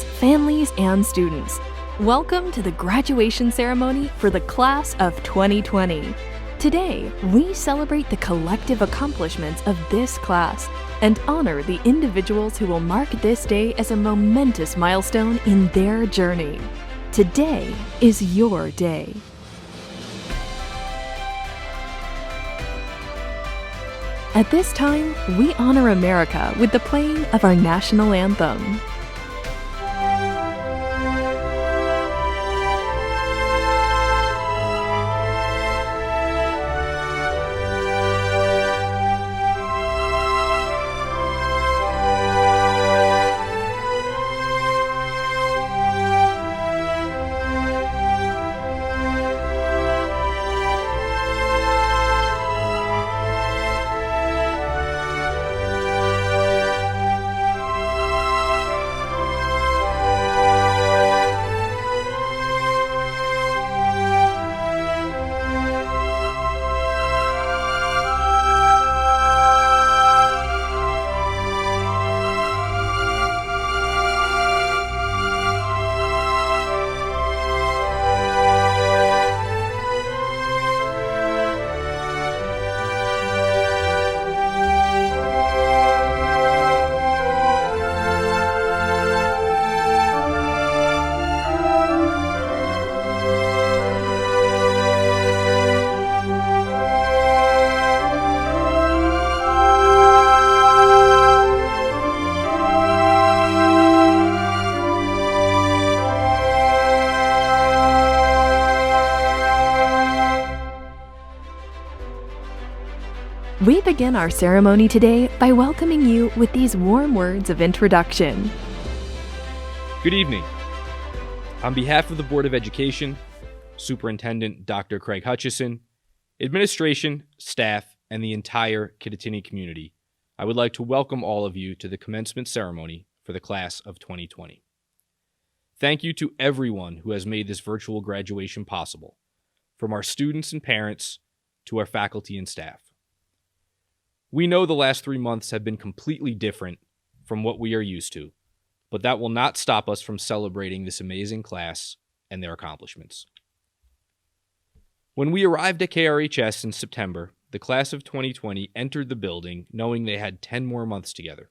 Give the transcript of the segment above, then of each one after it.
friends, families, and students. Welcome to the graduation ceremony for the class of 2020. Today, we celebrate the collective accomplishments of this class and honor the individuals who will mark this day as a momentous milestone in their journey. Today is your day. At this time, we honor America with the playing of our national anthem. We begin our ceremony today by welcoming you with these warm words of introduction. Good evening. On behalf of the Board of Education, Superintendent Dr. Craig Hutchison, administration, staff, and the entire Kittatinny community, I would like to welcome all of you to the commencement ceremony for the class of 2020. Thank you to everyone who has made this virtual graduation possible, from our students and parents to our faculty and staff. We know the last 3 months have been completely different from what we are used to, but that will not stop us from celebrating this amazing class and their accomplishments. When we arrived at KRHS in September, the class of 2020 entered the building knowing they had 10 more months together.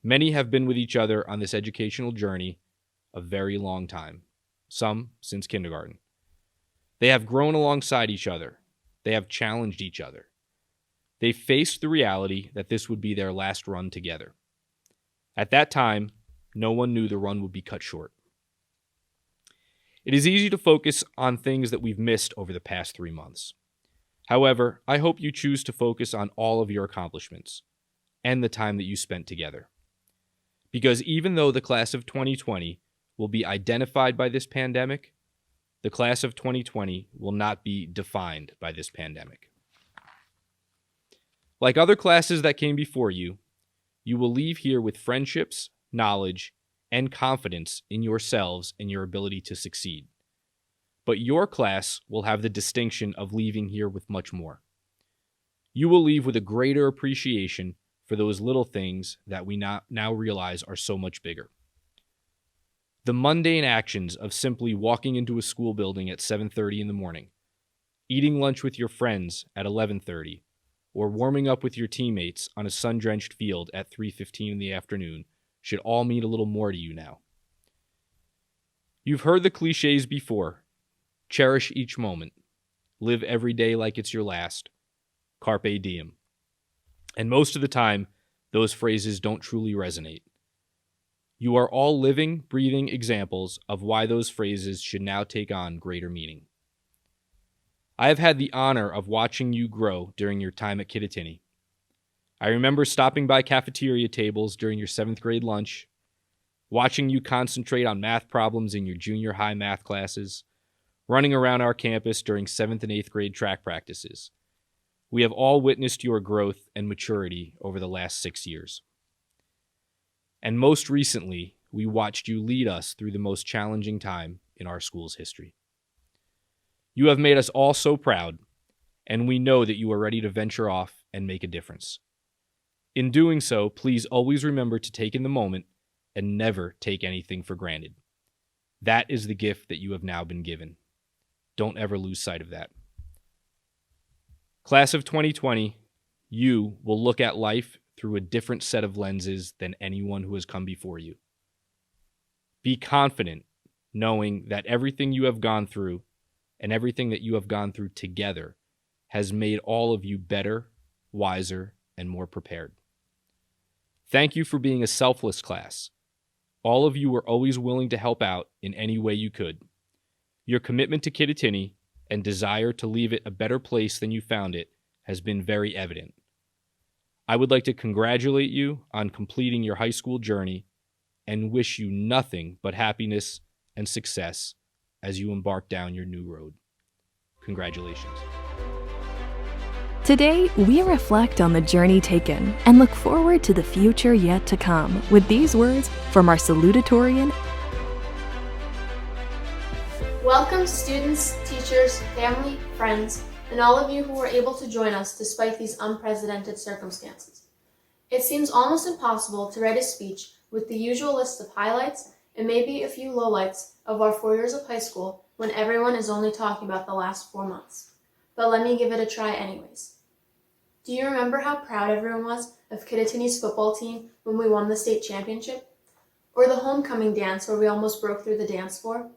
Many have been with each other on this educational journey a very long time, some since kindergarten. They have grown alongside each other. They have challenged each other. They faced the reality that this would be their last run together. At that time, no one knew the run would be cut short. It is easy to focus on things that we've missed over the past 3 months. However, I hope you choose to focus on all of your accomplishments and the time that you spent together. Because even though the class of 2020 will be identified by this pandemic, the class of 2020 will not be defined by this pandemic. Like other classes that came before you, you will leave here with friendships, knowledge, and confidence in yourselves and your ability to succeed. But your class will have the distinction of leaving here with much more. You will leave with a greater appreciation for those little things that we now realize are so much bigger. The mundane actions of simply walking into a school building at 7:30 in the morning, eating lunch with your friends at 11:30, or warming up with your teammates on a sun-drenched field at 3:15 in the afternoon should all mean a little more to you now. You've heard the cliches before. Cherish each moment. Live every day like it's your last. Carpe diem. And most of the time, those phrases don't truly resonate. You are all living, breathing examples of why those phrases should now take on greater meaning. I have had the honor of watching you grow during your time at Kittatinny. I remember stopping by cafeteria tables during your 7th grade lunch, watching you concentrate on math problems in your junior high math classes, running around our campus during 7th and 8th grade track practices. We have all witnessed your growth and maturity over the last 6 years. And most recently, we watched you lead us through the most challenging time in our school's history. You have made us all so proud, and we know that you are ready to venture off and make a difference. In doing so, please always remember to take in the moment and never take anything for granted. That is the gift that you have now been given. Don't ever lose sight of that. Class of 2020, you will look at life through a different set of lenses than anyone who has come before you. Be confident knowing that everything you have gone through and everything that you have gone through together has made all of you better, wiser, and more prepared. Thank you for being a selfless class. All of you were always willing to help out in any way you could. Your commitment to Kittatinny and desire to leave it a better place than you found it has been very evident. I would like to congratulate you on completing your high school journey and wish you nothing but happiness and success as you embark down your new road. Congratulations. Today, we reflect on the journey taken and look forward to the future yet to come with these words from our Salutatorian. Welcome students, teachers, family, friends, and all of you who were able to join us despite these unprecedented circumstances. It seems almost impossible to write a speech with the usual list of highlights and maybe a few lowlights of our 4 years of high school when everyone is only talking about the last 4 months. But let me give it a try anyways. Do you remember how proud everyone was of Kittatinny's football team when we won the state championship? Or the homecoming dance where we almost broke through the dance floor?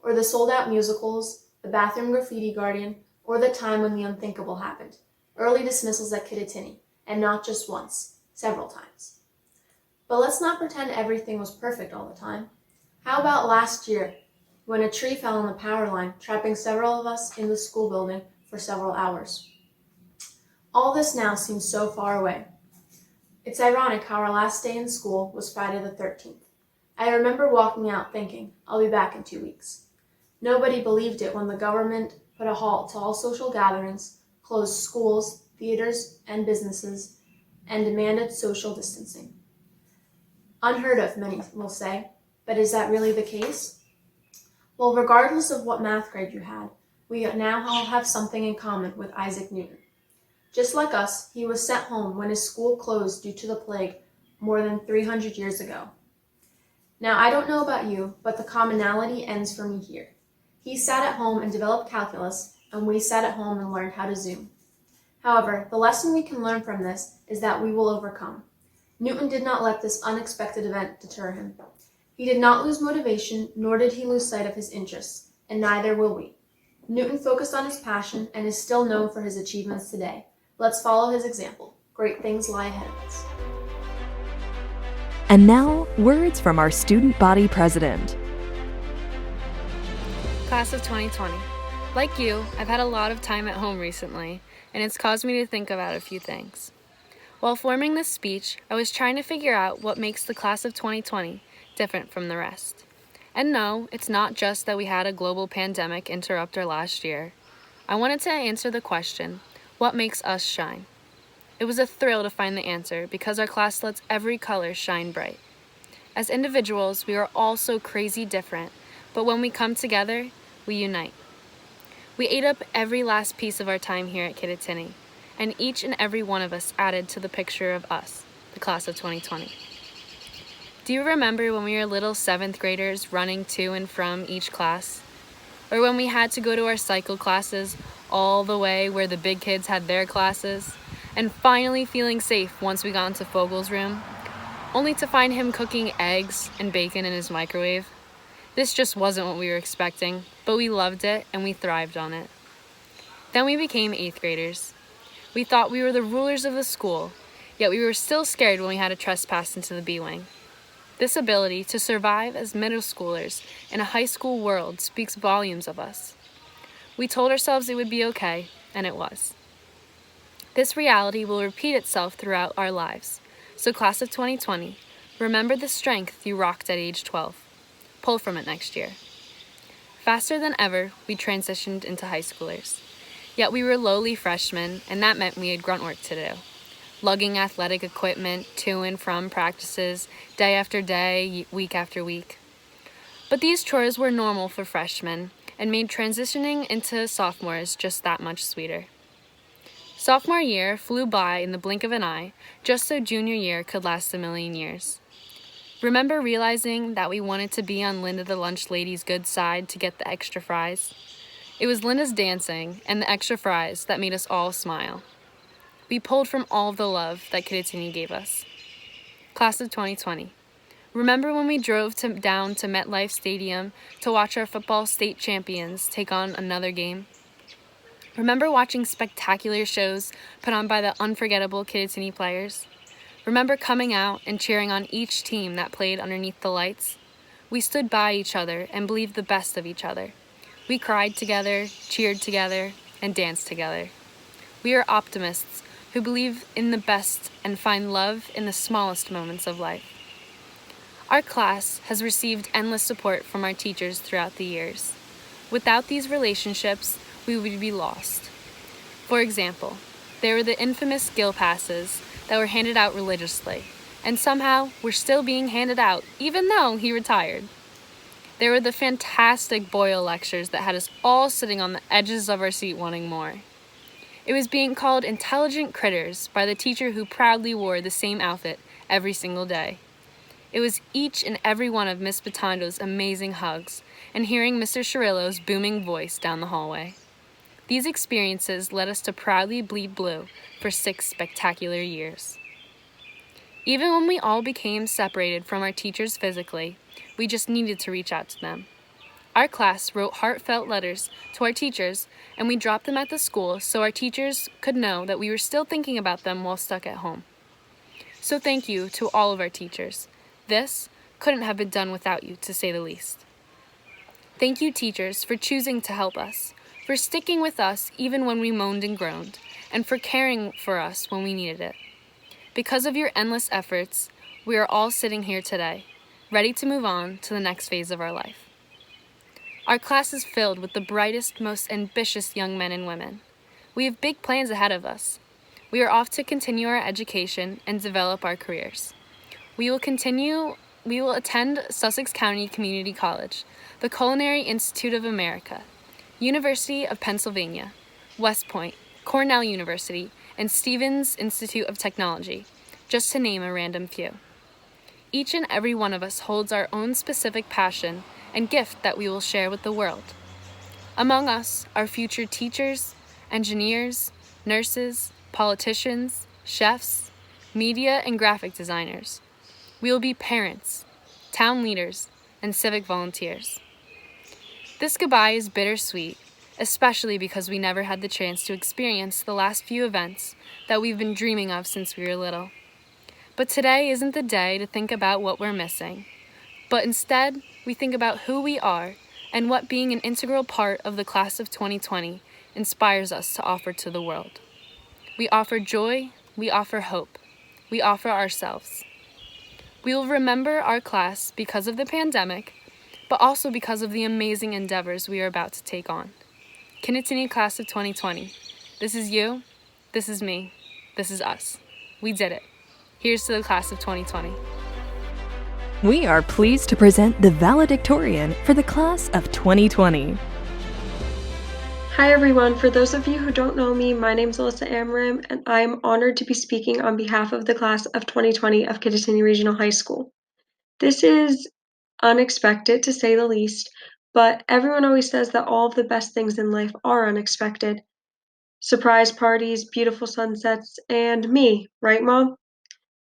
Or the sold-out musicals, the bathroom graffiti guardian, or the time when the unthinkable happened, early dismissals at Kittatinny, and not just once, several times. But let's not pretend everything was perfect all the time. How about last year, when a tree fell on the power line, trapping several of us in the school building for several hours? All this now seems so far away. It's ironic how our last day in school was Friday the 13th. I remember walking out thinking, I'll be back in 2 weeks. Nobody believed it when the government put a halt to all social gatherings, closed schools, theaters, and businesses, and demanded social distancing. Unheard of, many will say, but is that really the case? Well, regardless of what math grade you had, we now all have something in common with Isaac Newton. Just like us, he was sent home when his school closed due to the plague more than 300 years ago. Now, I don't know about you, but the commonality ends for me here. He sat at home and developed calculus, and we sat at home and learned how to Zoom. However, the lesson we can learn from this is that we will overcome. Newton did not let this unexpected event deter him. He did not lose motivation, nor did he lose sight of his interests, and neither will we. Newton focused on his passion and is still known for his achievements today. Let's follow his example. Great things lie ahead of us. And now, words from our student body president. Class of 2020. Like you, I've had a lot of time at home recently, and it's caused me to think about a few things. While forming this speech, I was trying to figure out what makes the class of 2020 different from the rest. And no, it's not just that we had a global pandemic interrupt our last year. I wanted to answer the question, what makes us shine? It was a thrill to find the answer because our class lets every color shine bright. As individuals, we are all so crazy different, but when we come together, we unite. We ate up every last piece of our time here at Kittatinny, and each and every one of us added to the picture of us, the class of 2020. Do you remember when we were little 7th graders running to and from each class? Or when we had to go to our cycle classes all the way where the big kids had their classes, and finally feeling safe once we got into Fogel's room, only to find him cooking eggs and bacon in his microwave? This just wasn't what we were expecting, but we loved it and we thrived on it. Then we became 8th graders. We thought we were the rulers of the school, yet we were still scared when we had to trespass into the B wing. This ability to survive as middle schoolers in a high school world speaks volumes of us. We told ourselves it would be okay, and it was. This reality will repeat itself throughout our lives. So class of 2020, remember the strength you rocked at age 12. Pull from it next year. Faster than ever, we transitioned into high schoolers. Yet we were lowly freshmen, and that meant we had grunt work to do. Lugging athletic equipment to and from practices, day after day, week after week. But these chores were normal for freshmen and made transitioning into sophomores just that much sweeter. Sophomore year flew by in the blink of an eye, just so junior year could last a million years. Remember realizing that we wanted to be on Linda the lunch lady's good side to get the extra fries? It was Linda's dancing and the extra fries that made us all smile. We pulled from all the love that Kittatinny gave us. Class of 2020. Remember when we drove down to MetLife Stadium to watch our football state champions take on another game? Remember watching spectacular shows put on by the unforgettable Kittatinny players? Remember coming out and cheering on each team that played underneath the lights? We stood by each other and believed the best of each other. We cried together, cheered together, and danced together. We are optimists who believe in the best and find love in the smallest moments of life. Our class has received endless support from our teachers throughout the years. Without these relationships, we would be lost. For example, there were the infamous Gill passes that were handed out religiously, and somehow were still being handed out even though he retired. There were the fantastic Boyle lectures that had us all sitting on the edges of our seat wanting more. It was being called intelligent critters by the teacher who proudly wore the same outfit every single day. It was each and every one of Miss Batondo's amazing hugs and hearing Mr. Cirillo's booming voice down the hallway. These experiences led us to proudly bleed blue for 6 spectacular years. Even when we all became separated from our teachers physically, we just needed to reach out to them. Our class wrote heartfelt letters to our teachers, and we dropped them at the school so our teachers could know that we were still thinking about them while stuck at home. So thank you to all of our teachers. This couldn't have been done without you, to say the least. Thank you, teachers, for choosing to help us, for sticking with us even when we moaned and groaned, and for caring for us when we needed it. Because of your endless efforts, we are all sitting here today, ready to move on to the next phase of our life. Our class is filled with the brightest, most ambitious young men and women. We have big plans ahead of us. We are off to continue our education and develop our careers. We will attend Sussex County Community College, the Culinary Institute of America, University of Pennsylvania, West Point, Cornell University, and Stevens Institute of Technology, just to name a random few. Each and every one of us holds our own specific passion and gift that we will share with the world. Among us are future teachers, engineers, nurses, politicians, chefs, media and graphic designers. We will be parents, town leaders, and civic volunteers. This goodbye is bittersweet, especially because we never had the chance to experience the last few events that we've been dreaming of since we were little. But today isn't the day to think about what we're missing, but instead we think about who we are and what being an integral part of the class of 2020 inspires us to offer to the world. We offer joy, we offer hope, we offer ourselves. We will remember our class because of the pandemic, but also because of the amazing endeavors we are about to take on. Kittatinny Class of 2020. This is you, this is me, this is us. We did it. Here's to the Class of 2020. We are pleased to present the Valedictorian for the Class of 2020. Hi everyone, for those of you who don't know me, my name is Alyssa Amarim, and I am honored to be speaking on behalf of the Class of 2020 of Kittatinny Regional High School. This is unexpected, to say the least, but everyone always says that all of the best things in life are unexpected. Surprise parties, beautiful sunsets, and me, right, Mom?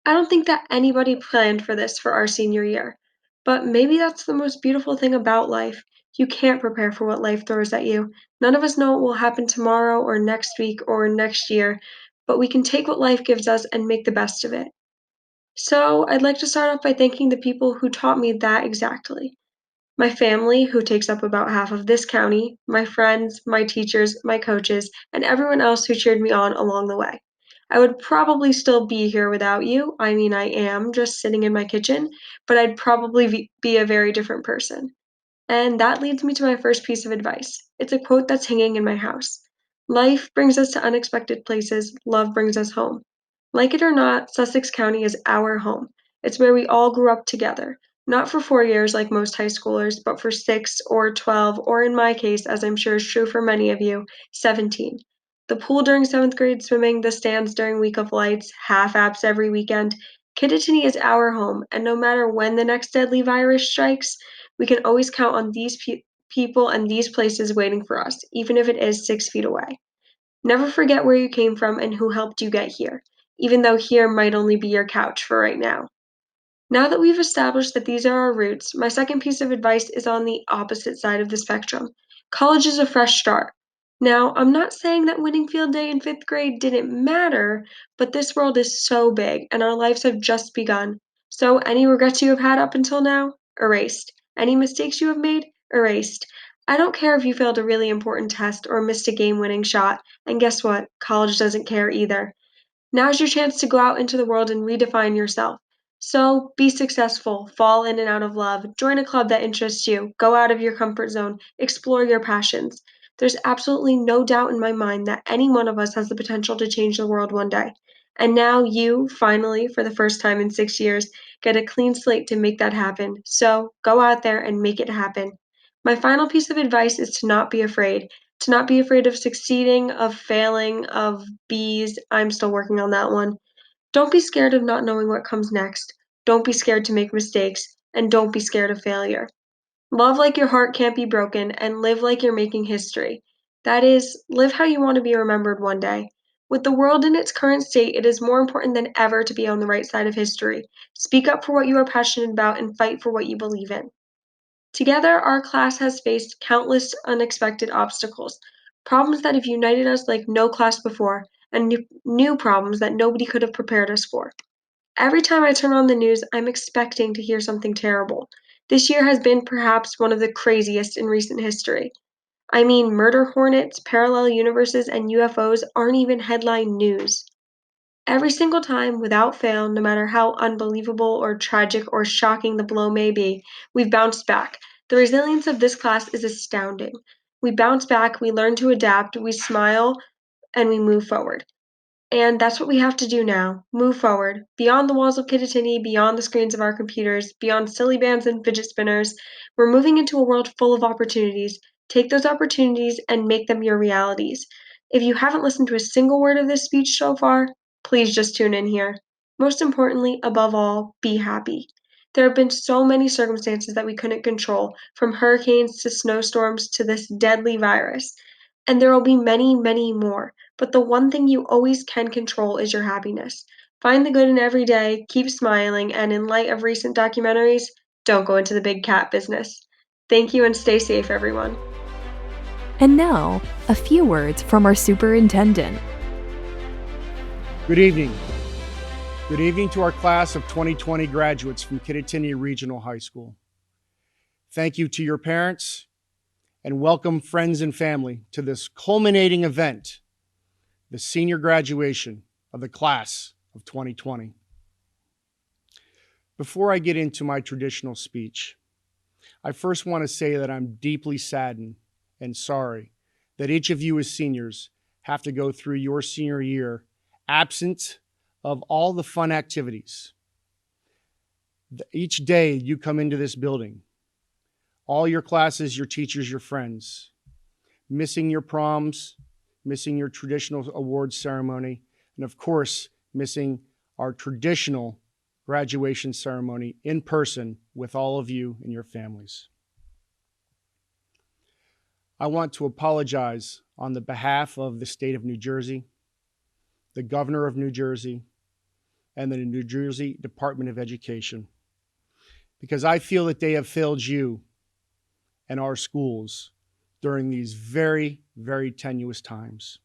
I don't think that anybody planned for this for our senior year, but maybe that's the most beautiful thing about life. You can't prepare for what life throws at you. None of us know what will happen tomorrow or next week or next year, but we can take what life gives us and make the best of it. So I'd like to start off by thanking the people who taught me that exactly. My family, who takes up about half of this county, my friends, my teachers, my coaches, and everyone else who cheered me on along the way. I would probably still be here without you. I mean, I am just sitting in my kitchen, but I'd probably be a very different person. And that leads me to my first piece of advice. It's a quote that's hanging in my house. Life brings us to unexpected places, love brings us home. Like it or not, Sussex County is our home. It's where we all grew up together. Not for 4 years like most high schoolers, but for 6 or 12, or in my case, as I'm sure is true for many of you, 17. The pool during 7th grade swimming, the stands during Week of Lights, half apps every weekend. Kittatinny is our home, and no matter when the next deadly virus strikes, we can always count on these people and these places waiting for us, even if it is 6 feet away. Never forget where you came from and who helped you get here, even though here might only be your couch for right now. Now that we've established that these are our roots, my second piece of advice is on the opposite side of the spectrum. College is a fresh start. Now, I'm not saying that winning field day in 5th grade didn't matter, but this world is so big and our lives have just begun. So, any regrets you have had up until now? Erased. Any mistakes you have made? Erased. I don't care if you failed a really important test or missed a game winning shot, and guess what? College doesn't care either. Now's your chance to go out into the world and redefine yourself. So be successful, fall in and out of love, join a club that interests you, go out of your comfort zone, explore your passions. There's absolutely no doubt in my mind that any one of us has the potential to change the world one day. And now you, finally, for the first time in 6 years, get a clean slate to make that happen. So go out there and make it happen. My final piece of advice is to not be afraid. To not be afraid of succeeding, of failing, of B's. I'm still working on that one. Don't be scared of not knowing what comes next. Don't be scared to make mistakes. And don't be scared of failure. Love like your heart can't be broken and live like you're making history. That is, live how you want to be remembered one day. With the world in its current state, it is more important than ever to be on the right side of history. Speak up for what you are passionate about and fight for what you believe in. Together, our class has faced countless unexpected obstacles, problems that have united us like no class before, and new problems that nobody could have prepared us for. Every time I turn on the news, I'm expecting to hear something terrible. This year has been perhaps one of the craziest in recent history. I mean, murder hornets, parallel universes, and UFOs aren't even headline news. Every single time, without fail, no matter how unbelievable or tragic or shocking the blow may be, we've bounced back. The resilience of this class is astounding. We bounce back, we learn to adapt, we smile, and we move forward. And that's what we have to do now. Move forward. Beyond the walls of Kittatinny, beyond the screens of our computers, beyond silly bands and fidget spinners, we're moving into a world full of opportunities. Take those opportunities and make them your realities. If you haven't listened to a single word of this speech so far, please just tune in here. Most importantly, above all, be happy. There have been so many circumstances that we couldn't control, from hurricanes to snowstorms to this deadly virus. And there will be many, many more. But the one thing you always can control is your happiness. Find the good in every day, keep smiling, and in light of recent documentaries, don't go into the big cat business. Thank you and stay safe, everyone. And now, a few words from our superintendent. Good evening. Good evening to our class of 2020 graduates from Kittatinny Regional High School. Thank you to your parents, and welcome friends and family to this culminating event, the senior graduation of the class of 2020. Before I get into my traditional speech, I first want to say that I'm deeply saddened and sorry that each of you as seniors have to go through your senior year absent of all the fun activities. Each day you come into this building, all your classes, your teachers, your friends, missing your proms, missing your traditional awards ceremony, and of course, missing our traditional graduation ceremony in person with all of you and your families. I want to apologize on the behalf of the state of New Jersey, the governor of New Jersey, and the New Jersey Department of Education, because I feel that they have failed you and our schools during these very, very tenuous times.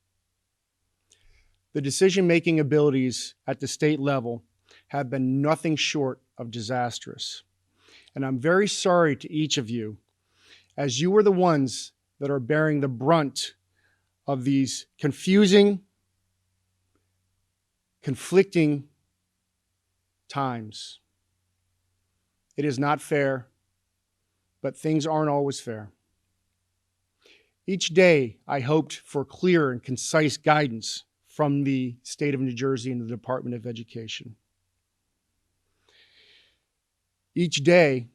The decision-making abilities at the state level have been nothing short of disastrous. And I'm very sorry to each of you, as you are the ones that are bearing the brunt of these confusing, conflicting times. It is not fair, but things aren't always fair. Each day, I hoped for clear and concise guidance from the state of New Jersey and the Department of Education. Each day,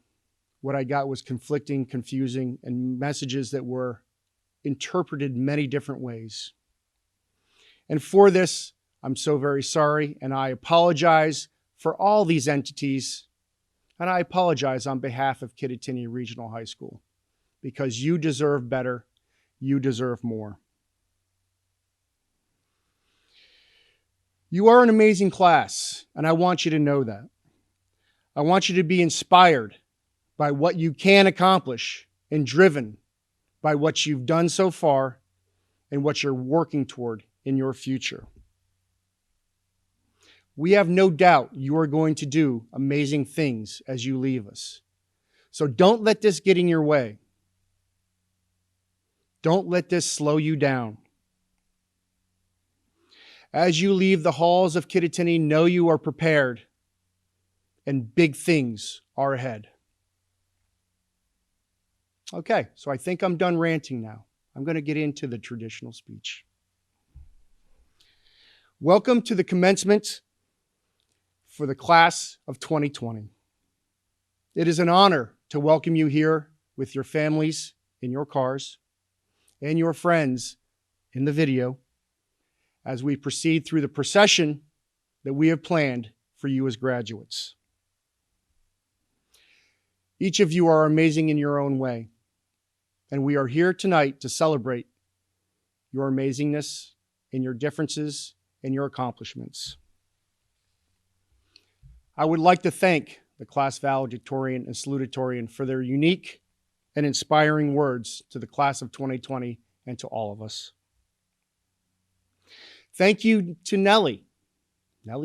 what I got was conflicting, confusing, and messages that were interpreted many different ways. And for this, I'm so very sorry, and I apologize for all these entities, and I apologize on behalf of Kittatinny Regional High School, because you deserve better, you deserve more. You are an amazing class, and I want you to know that. I want you to be inspired by what you can accomplish and driven by what you've done so far and what you're working toward in your future. We have no doubt you are going to do amazing things as you leave us. So don't let this get in your way. Don't let this slow you down. As you leave the halls of Kittatinny, know you are prepared and big things are ahead. Okay, so I think I'm done ranting now. I'm going to get into the traditional speech. Welcome to the commencement for the class of 2020. It is an honor to welcome you here with your families in your cars and your friends in the video as we proceed through the procession that we have planned for you as graduates. Each of you are amazing in your own way, and we are here tonight to celebrate your amazingness and your differences and your accomplishments. I would like to thank the class valedictorian and salutatorian for their unique and inspiring words to the class of 2020 and to all of us. Thank you to Nellie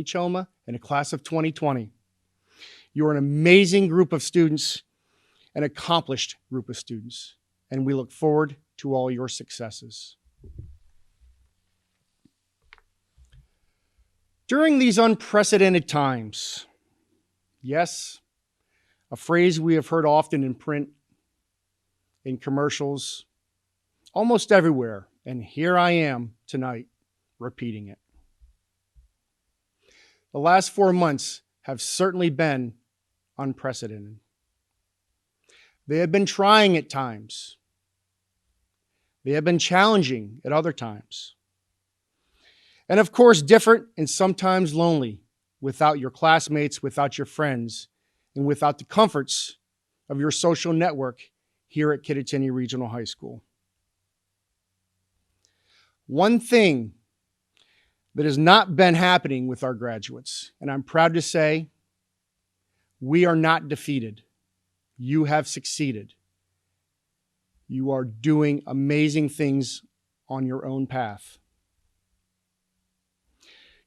Choma, and the class of 2020. You are an amazing group of students, an accomplished group of students, and we look forward to all your successes. During these unprecedented times, yes, a phrase we have heard often in print, in commercials, almost everywhere, and here I am tonight repeating it. The last 4 months have certainly been unprecedented. They have been trying at times. They have been challenging at other times. And of course, different and sometimes lonely without your classmates, without your friends, and without the comforts of your social network here at Kittatinny Regional High School. One thing that has not been happening with our graduates, and I'm proud to say, we are not defeated. You have succeeded. You are doing amazing things on your own path.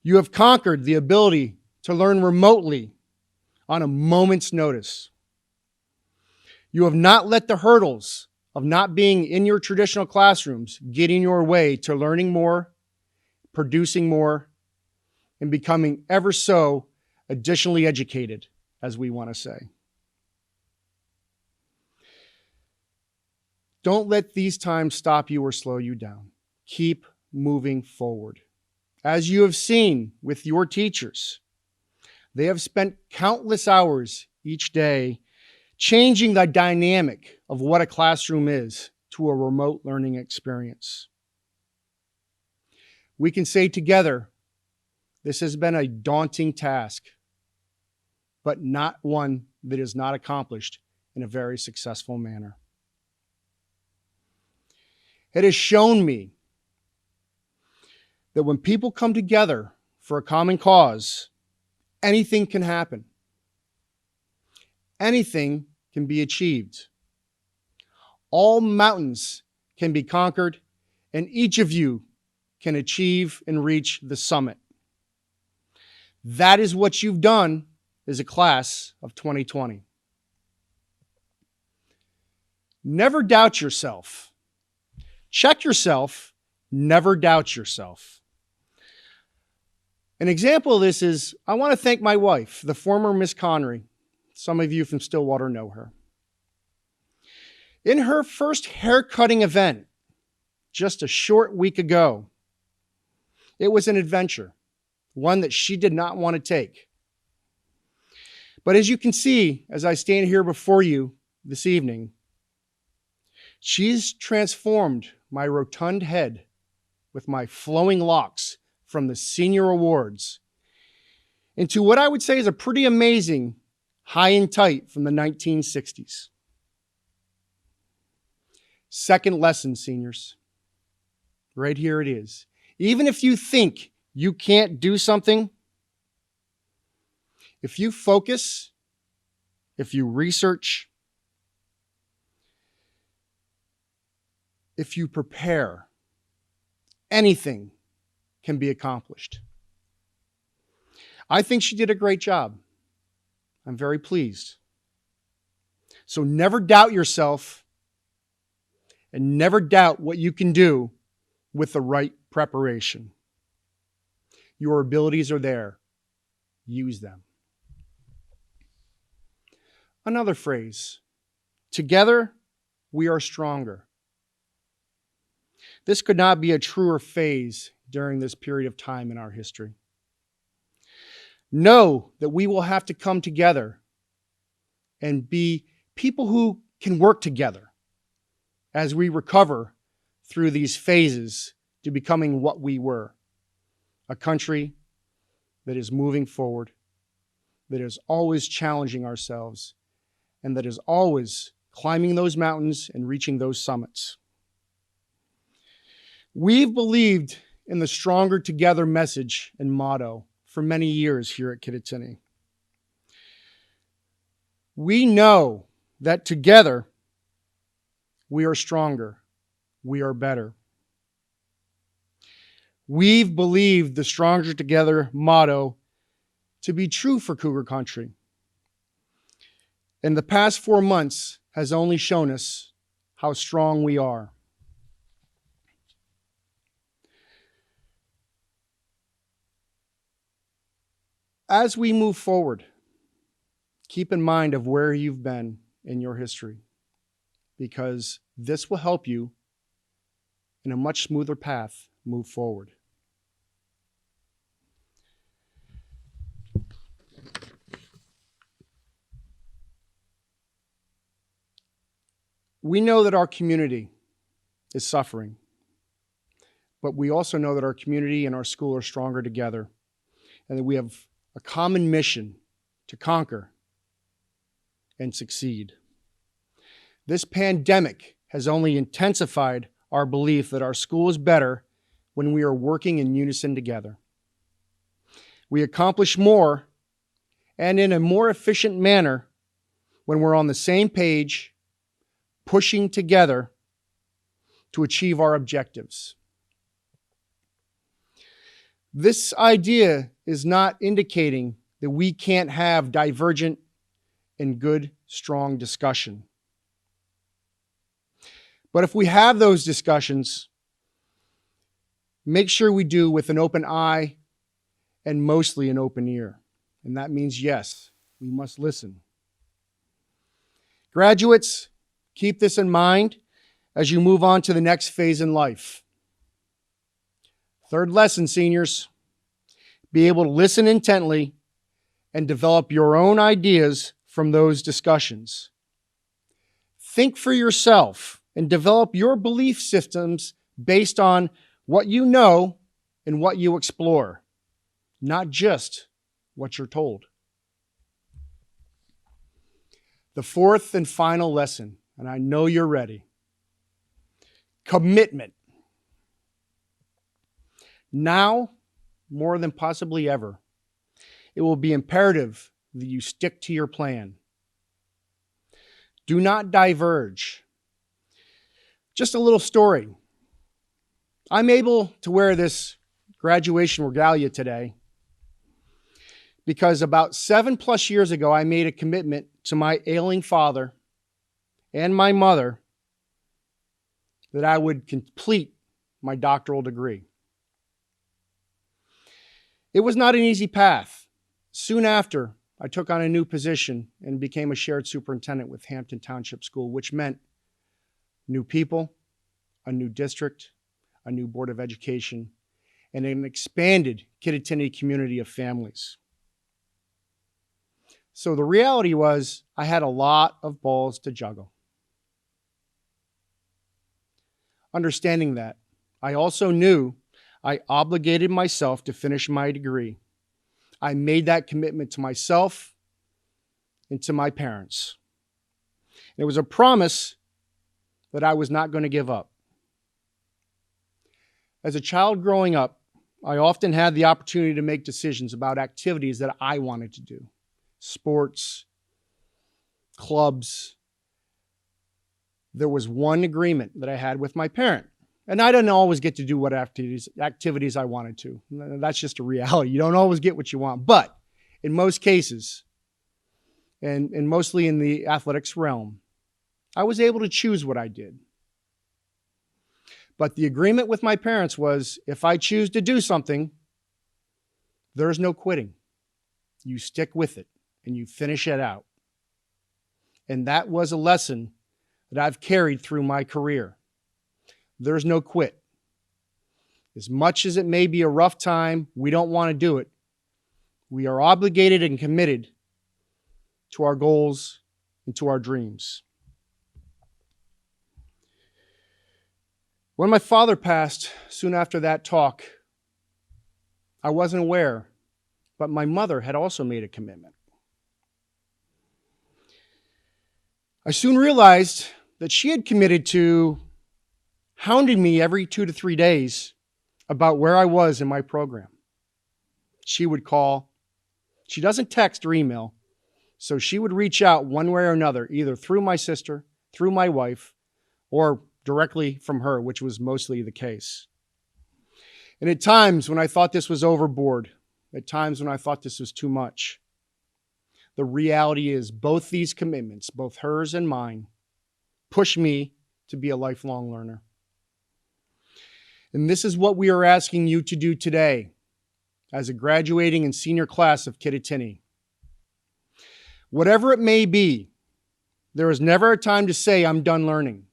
You have conquered the ability to learn remotely on a moment's notice. You have not let the hurdles of not being in your traditional classrooms get in your way to learning more, producing more, and becoming ever so additionally educated, as we want to say. Don't let these times stop you or slow you down. Keep moving forward. As you have seen with your teachers, they have spent countless hours each day changing the dynamic of what a classroom is to a remote learning experience. We can say together, this has been a daunting task, but not one that is not accomplished in a very successful manner. It has shown me that when people come together for a common cause, anything can happen. Anything can be achieved. All mountains can be conquered, and each of you can achieve and reach the summit. That is what you've done as a class of 2020. Never doubt yourself. Check yourself. Never doubt yourself. An example of this is, I want to thank my wife, the former Miss Connery. Some of you from Stillwater know her. In her first haircutting event, just a short week ago, it was an adventure, one that she did not want to take. But as you can see, as I stand here before you this evening, she's transformed my rotund head with my flowing locks from the senior awards into what I would say is a pretty amazing high and tight from the 1960s. Second lesson, seniors. Right here it is. Even if you think you can't do something, if you focus, if you research, if you prepare, anything can be accomplished. I think she did a great job. I'm very pleased. So never doubt yourself and never doubt what you can do with the right preparation. Your abilities are there. Use them. Another phrase, together we are stronger. This could not be a truer phase during this period of time in our history. Know that we will have to come together and be people who can work together as we recover through these phases to becoming what we were. A country that is moving forward, that is always challenging ourselves, and that is always climbing those mountains and reaching those summits. We've believed in the Stronger Together message and motto for many years here at Kittatinny. We know that together we are stronger, we are better. We've believed the Stronger Together motto to be true for Cougar Country. And the past 4 months has only shown us how strong we are. As we move forward, keep in mind of where you've been in your history, because this will help you in a much smoother path move forward. We know that our community is suffering, but we also know that our community and our school are stronger together, and that we have a common mission to conquer and succeed. This pandemic has only intensified our belief that our school is better when we are working in unison together. We accomplish more and in a more efficient manner when we're on the same page, pushing together to achieve our objectives. This idea is not indicating that we can't have divergent and good, strong discussion. But if we have those discussions, make sure we do with an open eye and mostly an open ear. And that means, yes, we must listen. Graduates, keep this in mind as you move on to the next phase in life. Third lesson, seniors, be able to listen intently and develop your own ideas from those discussions. Think for yourself and develop your belief systems based on what you know and what you explore, not just what you're told. The fourth and final lesson, and I know you're ready. Commitment. Now, more than possibly ever, it will be imperative that you stick to your plan. Do not diverge. Just a little story. I'm able to wear this graduation regalia today because about 7+ years ago, I made a commitment to my ailing father and my mother that I would complete my doctoral degree. It was not an easy path. Soon after, I took on a new position and became a shared superintendent with Hampton Township School, which meant new people, a new district, a new board of education, and an expanded Kittatinny community of families. So the reality was I had a lot of balls to juggle. Understanding that, I also knew I obligated myself to finish my degree. I made that commitment to myself and to my parents. It was a promise that I was not going to give up. As a child growing up, I often had the opportunity to make decisions about activities that I wanted to do. Sports, clubs. There was one agreement that I had with my parent. And I didn't always get to do what activities I wanted to. That's just a reality. You don't always get what you want. But in most cases, and mostly in the athletics realm, I was able to choose what I did. But the agreement with my parents was, if I choose to do something, there's no quitting. You stick with it and you finish it out. And that was a lesson that I've carried through my career. There's no quit. As much as it may be a rough time, we don't want to do it. We are obligated and committed to our goals and to our dreams. When my father passed soon after that talk, I wasn't aware, but my mother had also made a commitment. I soon realized that she had committed to hounding me every 2 to 3 days about where I was in my program. She would call. She doesn't text or email, so she would reach out one way or another, either through my sister, through my wife, or directly from her, which was mostly the case. And at times when I thought this was overboard, at times when I thought this was too much, the reality is both these commitments, both hers and mine, push me to be a lifelong learner. And this is what we are asking you to do today as a graduating and senior class of Kittatinny. Whatever it may be, there is never a time to say I'm done learning.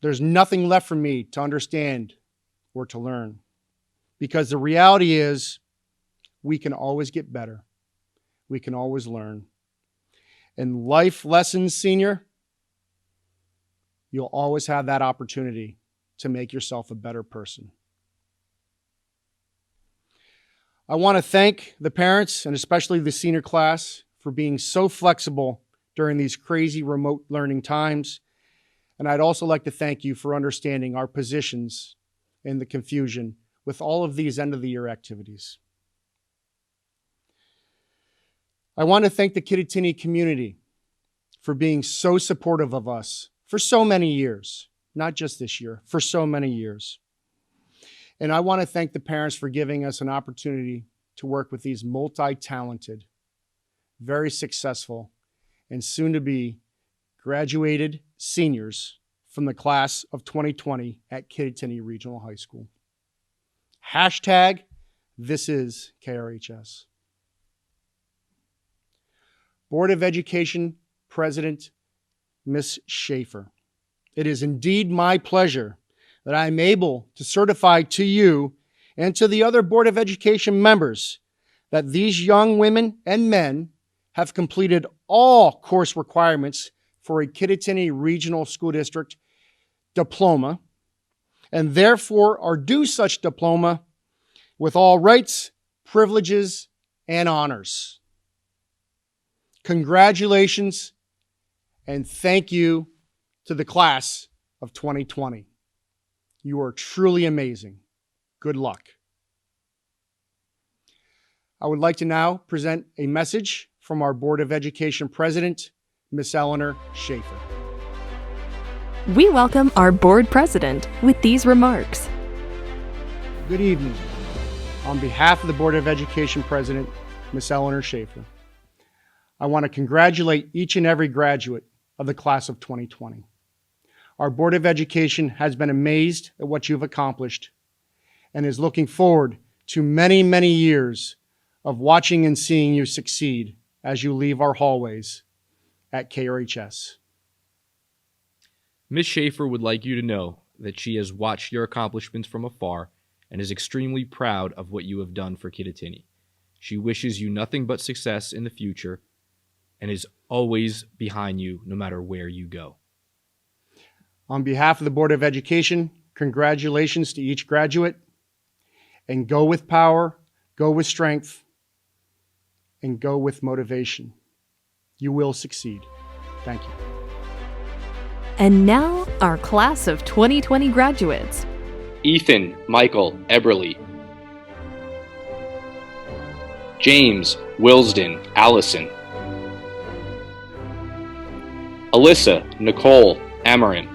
There's nothing left for me to understand or to learn. Because the reality is, we can always get better. We can always learn. And life lessons, senior, you'll always have that opportunity to make yourself a better person. I want to thank the parents and especially the senior class for being so flexible during these crazy remote learning times. And I'd also like to thank you for understanding our positions and the confusion with all of these end-of-the-year activities. I want to thank the Kittatinny community for being so supportive of us for so many years, not just this year, for so many years. And I want to thank the parents for giving us an opportunity to work with these multi-talented, very successful, and soon-to-be graduated seniors from the class of 2020 at Kittatinny Regional High School. Hashtag, this is KRHS. Board of Education President, Ms. Schaefer. It is indeed my pleasure that I am able to certify to you and to the other Board of Education members that these young women and men have completed all course requirements for a Kittatinny Regional School District diploma, and therefore are due such diploma with all rights, privileges, and honors. Congratulations, and thank you to the class of 2020. You are truly amazing. Good luck. I would like to now present a message from our Board of Education President, Ms. Eleanor Schaefer. We welcome our board president with these remarks. Good evening. On behalf of the Board of Education President, Ms. Eleanor Schaefer, I want to congratulate each and every graduate of the class of 2020. Our Board of Education has been amazed at what you've accomplished and is looking forward to many, many years of watching and seeing you succeed as you leave our hallways at KRHS. Ms. Schaefer would like you to know that she has watched your accomplishments from afar and is extremely proud of what you have done for Kittatinny. She wishes you nothing but success in the future and is always behind you no matter where you go. On behalf of the Board of Education, congratulations to each graduate, and go with power, go with strength, and go with motivation. You will succeed. Thank you. And now, our class of 2020 graduates. Ethan Michael Eberly. James Wilsden Allison. Alyssa Nicole Amarin.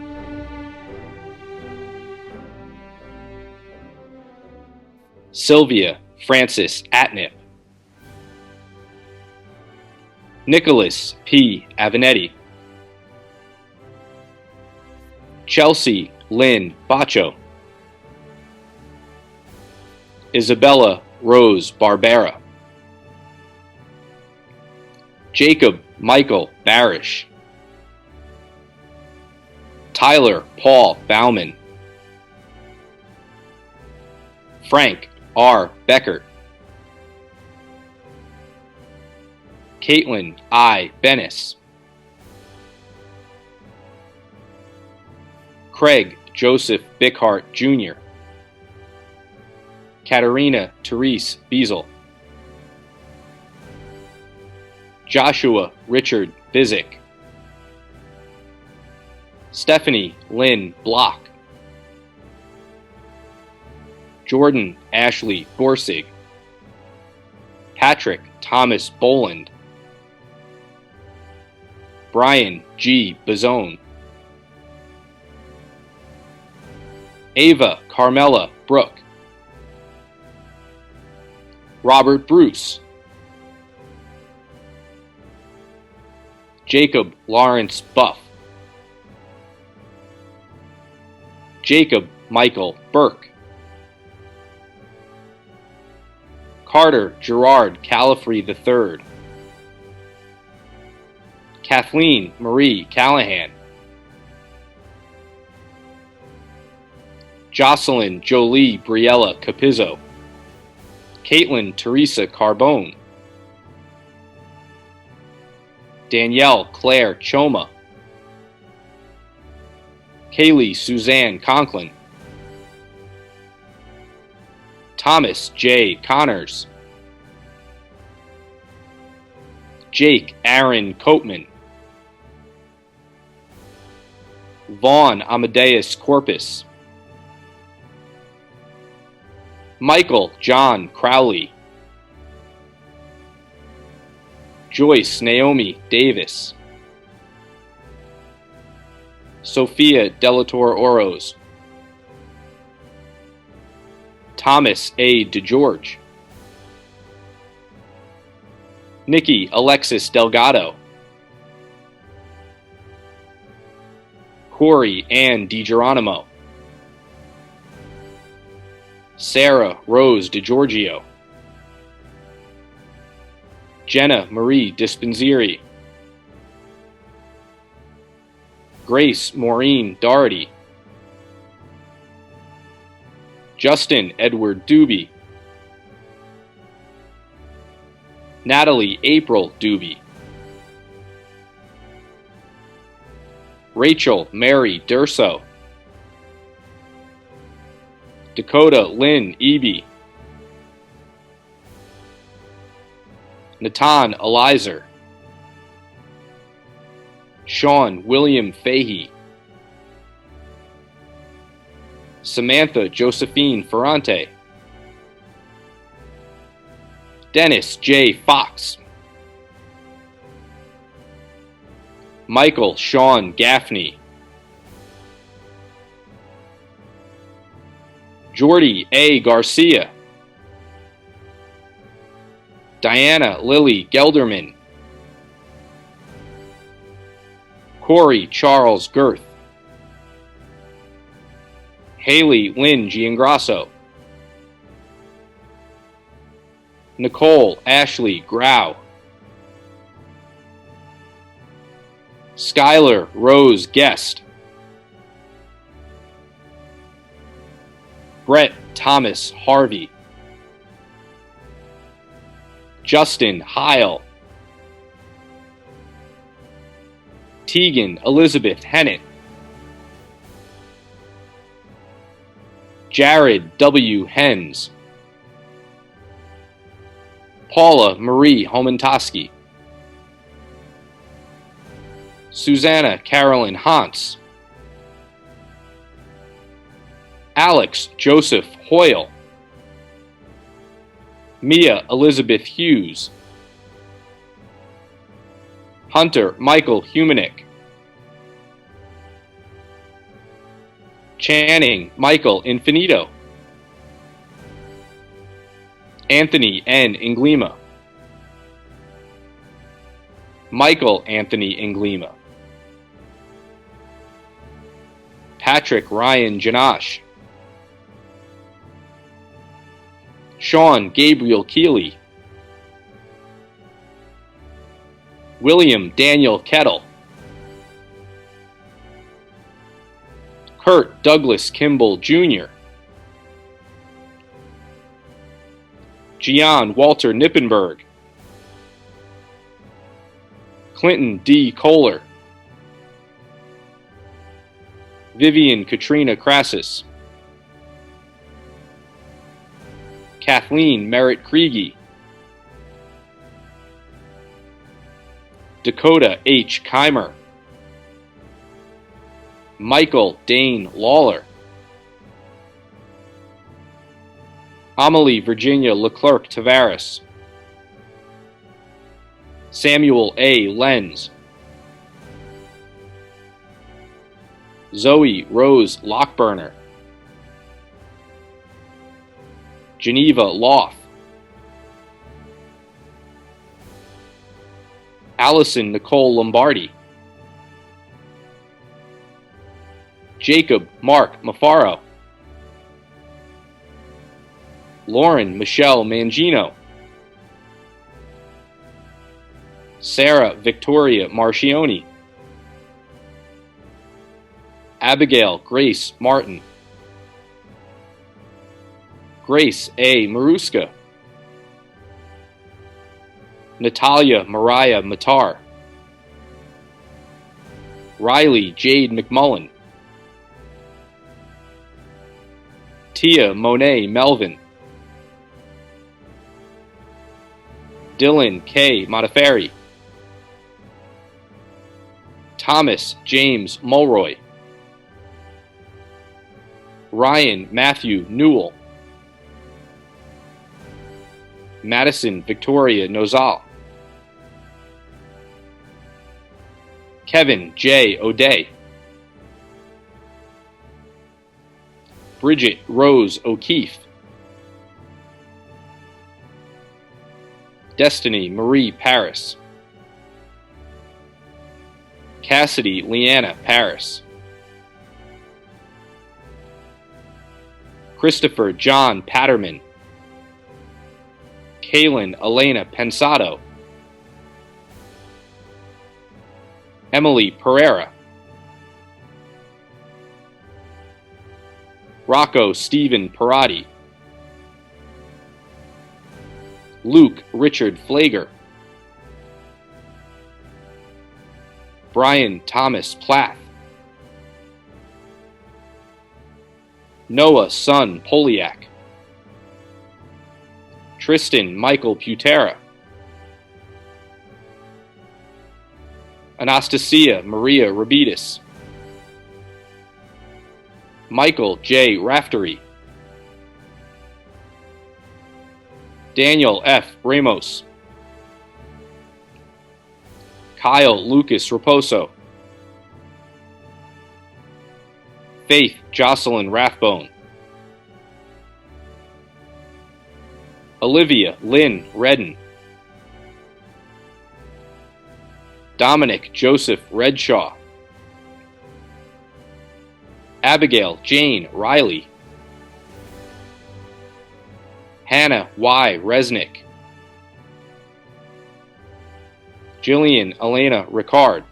Sylvia Francis Atnip. Nicholas P. Avinetti. Chelsea Lynn Bacho. Isabella Rose Barbera. Jacob Michael Barish. Tyler Paul Bauman. Frank R. Beckert. Caitlin I. Bennis. Craig Joseph Bickhart Jr. Katerina Therese Beazle. Joshua Richard Bizik. Stephanie Lynn Block. Jordan Ashley Borsig. Patrick Thomas Boland. Brian G. Bazone. Ava Carmela Brooke. Robert Bruce. Jacob Lawrence Buff. Jacob Michael Burke. Carter Gerard Califrey III. Kathleen Marie Callahan. Jocelyn Jolie Briella Capizzo. Caitlin Teresa Carbone. Danielle Claire Choma. Kaylee Suzanne Conklin. Thomas J. Connors. Jake Aaron Coatman. Vaughn Amadeus Corpus. Michael John Crowley. Joyce Naomi Davis. Sophia Delator Oros. Thomas A. DeGeorge. Nikki Alexis Delgado. Corey Ann DiGeronimo. Sarah Rose DiGiorgio. Jenna Marie Dispensieri. Grace Maureen Doherty. Justin Edward Doobie. Natalie April Doobie. Rachel Mary Durso. Dakota Lynn Eby. Natan Elizer. Sean William Fahey. Samantha Josephine Ferrante. Dennis J. Fox. Michael Sean Gaffney. Jordy A. Garcia. Diana Lily Gelderman. Corey Charles Girth. Haley Lynn Giangrasso. Nicole Ashley Grau. Skylar Rose Guest. Brett Thomas Harvey. Justin Heil. Tegan Elizabeth Hennett. Jared W. Hens. Paula Marie Homentoski, Susanna Carolyn Hans, Alex Joseph Hoyle, Mia Elizabeth Hughes, Hunter Michael Humanick, Channing Michael Infinito, Anthony N. Inglima, Michael Anthony Inglima, Patrick Ryan Janash, Sean Gabriel Keeley, William Daniel Kettle, Kurt Douglas Kimball Jr., Gian Walter Nippenberg, Clinton D. Kohler, Vivian Katrina Crassus, Kathleen Merritt Kriege, Dakota H. Keimer, Michael Dane Lawler, Amelie Virginia Leclerc Tavares, Samuel A. Lenz, Zoe Rose Lockburner, Geneva Loff, Allison Nicole Lombardi, Jacob Mark Mafaro, Lauren Michelle Mangino, Sarah Victoria Marchioni, Abigail Grace Martin, Grace A. Maruska, Natalia Mariah Matar, Riley Jade McMullen, Tia Monet Melvin, Dylan K. Modafferi, Thomas James Mulroy, Ryan Matthew Newell, Madison Victoria Nozal, Kevin J. O'Day, Bridget Rose O'Keefe, Destiny Marie Paris, Cassidy Leanna Paris, Christopher John Patterman, Kaylin Elena Pensado, Emily Pereira, Rocco Stephen Parati, Luke Richard Flager, Brian Thomas Plath, Noah Son Poliak, Tristan Michael Putera, Anastasia Maria Rabitis, Michael J. Raftery, Daniel F. Ramos, Kyle Lucas Raposo, Faith Jocelyn Rathbone, Olivia Lynn Redden, Dominic Joseph Redshaw, Abigail Jane Riley, Hannah Y. Resnick, Jillian Elena Ricard,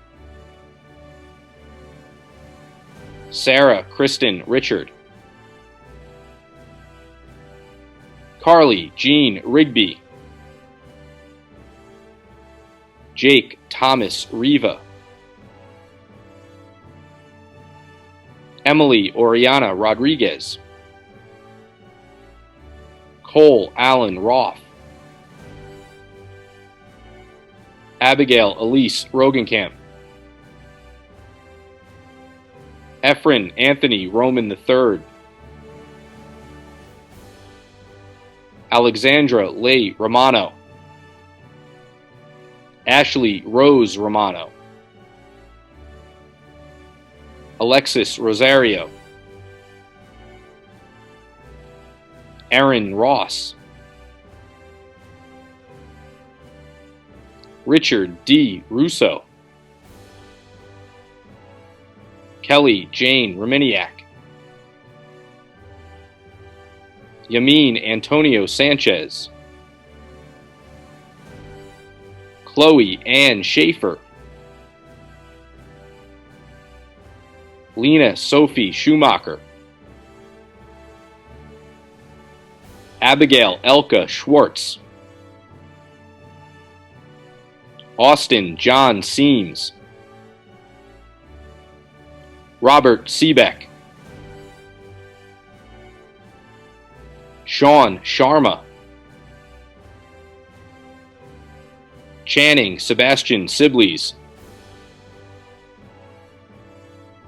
Sarah Kristen Richard, Carly Jean Rigby, Jake Thomas Riva, Emily Oriana Rodriguez, Cole Allen Roth, Abigail Elise Rogenkamp. Efren Anthony Roman III. Alexandra Leigh Romano. Ashley Rose Romano. Alexis Rosario. Aaron Ross. Richard D. Russo. Kelly Jane Reminiak. Yamin Antonio Sanchez. Chloe Ann Schaefer. Lena Sophie Schumacher. Abigail Elka Schwartz. Austin John Seams. Robert Seebeck. Sean Sharma. Channing Sebastian Sibley's.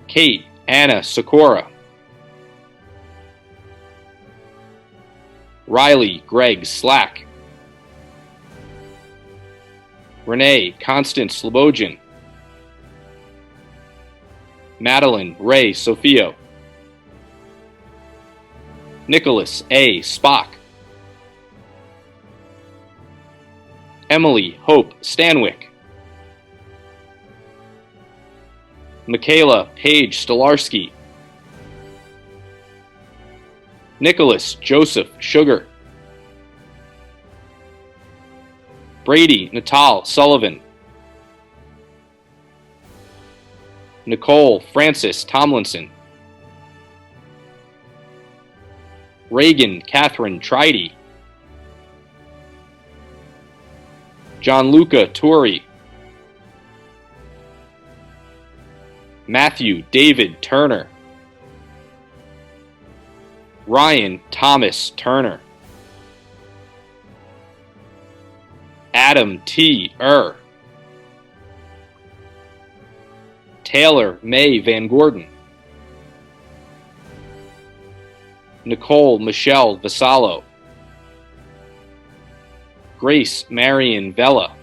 Kate Anna Sikora. Riley Greg Slack. Renee Constance Slobodjan. Madeline Ray Sofio. Nicholas A. Spock. Emily Hope Stanwyck. Michaela Paige Stolarski. Nicholas Joseph Sugar. Brady Natal Sullivan. Nicole Francis Tomlinson. Reagan Catherine Tridy. Gianluca Turi. Matthew David Turner. Ryan Thomas Turner. Adam T. Taylor May Van Gordon. Nicole Michelle Vassallo. Grace Marion Vella.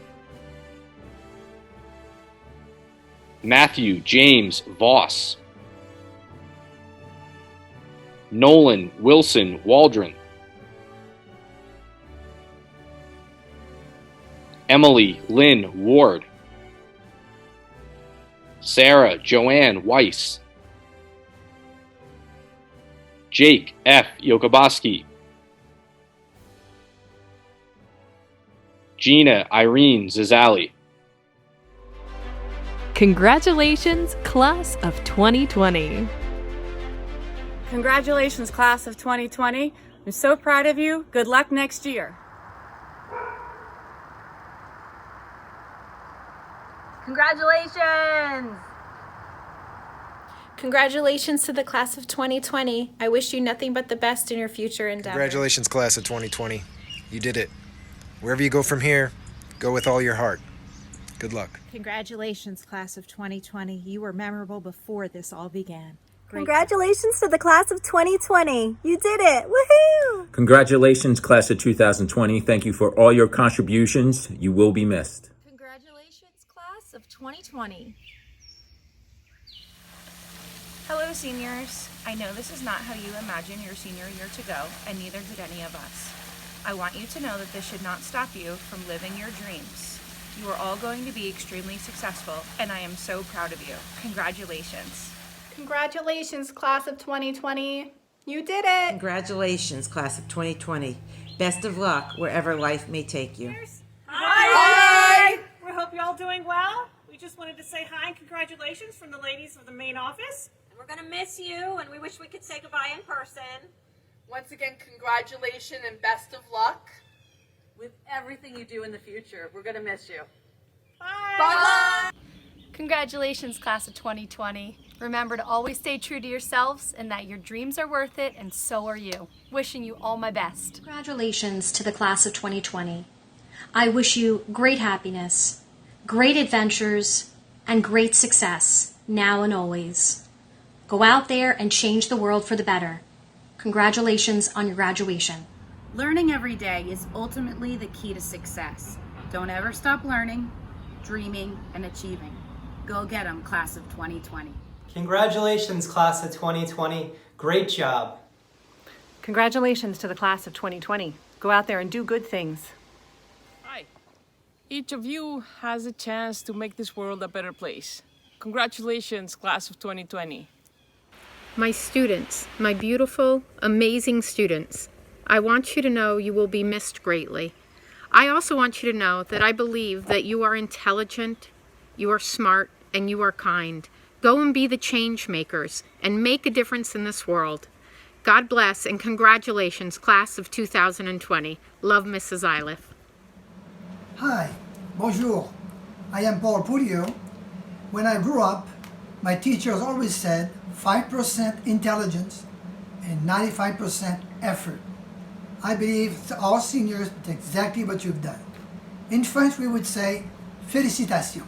Matthew James Voss. Nolan Wilson Waldron. Emily Lynn Ward. Sarah Joanne Weiss. Jake F. Yokoboski. Gina Irene Zizali. Congratulations, class of 2020. Congratulations, class of 2020. I'm so proud of you. Good luck next year. Congratulations! Congratulations to the class of 2020. I wish you nothing but the best in your future endeavors. Congratulations, class of 2020. You did it. Wherever you go from here, go with all your heart. Good luck. Congratulations, class of 2020. You were memorable before this all began. Congratulations to the class of 2020. You did it. Woohoo! Congratulations, class of 2020. Thank you for all your contributions. You will be missed. Congratulations, class of 2020. Hello, seniors. I know this is not how you imagine your senior year to go, and neither did any of us. I want you to know that this should not stop you from living your dreams. You are all going to be extremely successful, and I am so proud of you. Congratulations. Congratulations, class of 2020. You did it. Congratulations, class of 2020. Best of luck wherever life may take you. Hi! We hope you're all doing well. We just wanted to say hi and congratulations from the ladies of the main office. And we're going to miss you, and we wish we could say goodbye in person. Once again, congratulations and best of luck with everything you do in the future. We're going to miss you. Bye! Bye! Congratulations, class of 2020. Remember to always stay true to yourselves and that your dreams are worth it, and so are you. Wishing you all my best. Congratulations to the class of 2020. I wish you great happiness, great adventures, and great success, now and always. Go out there and change the world for the better. Congratulations on your graduation. Learning every day is ultimately the key to success. Don't ever stop learning, dreaming, and achieving. Go get 'em, class of 2020. Congratulations, class of 2020. Great job. Congratulations to the class of 2020. Go out there and do good things. Hi. Each of you has a chance to make this world a better place. Congratulations, class of 2020. My students, my beautiful, amazing students, I want you to know you will be missed greatly. I also want you to know that I believe that you are intelligent, you are smart, and you are kind. Go and be the change makers and make a difference in this world. God bless and congratulations, class of 2020. Love, Mrs. Iliff. Hi, bonjour. I am Paul Pouliot. When I grew up, my teachers always said 5% intelligence and 95% effort. I believe all seniors did exactly what you've done. In French, we would say, félicitations.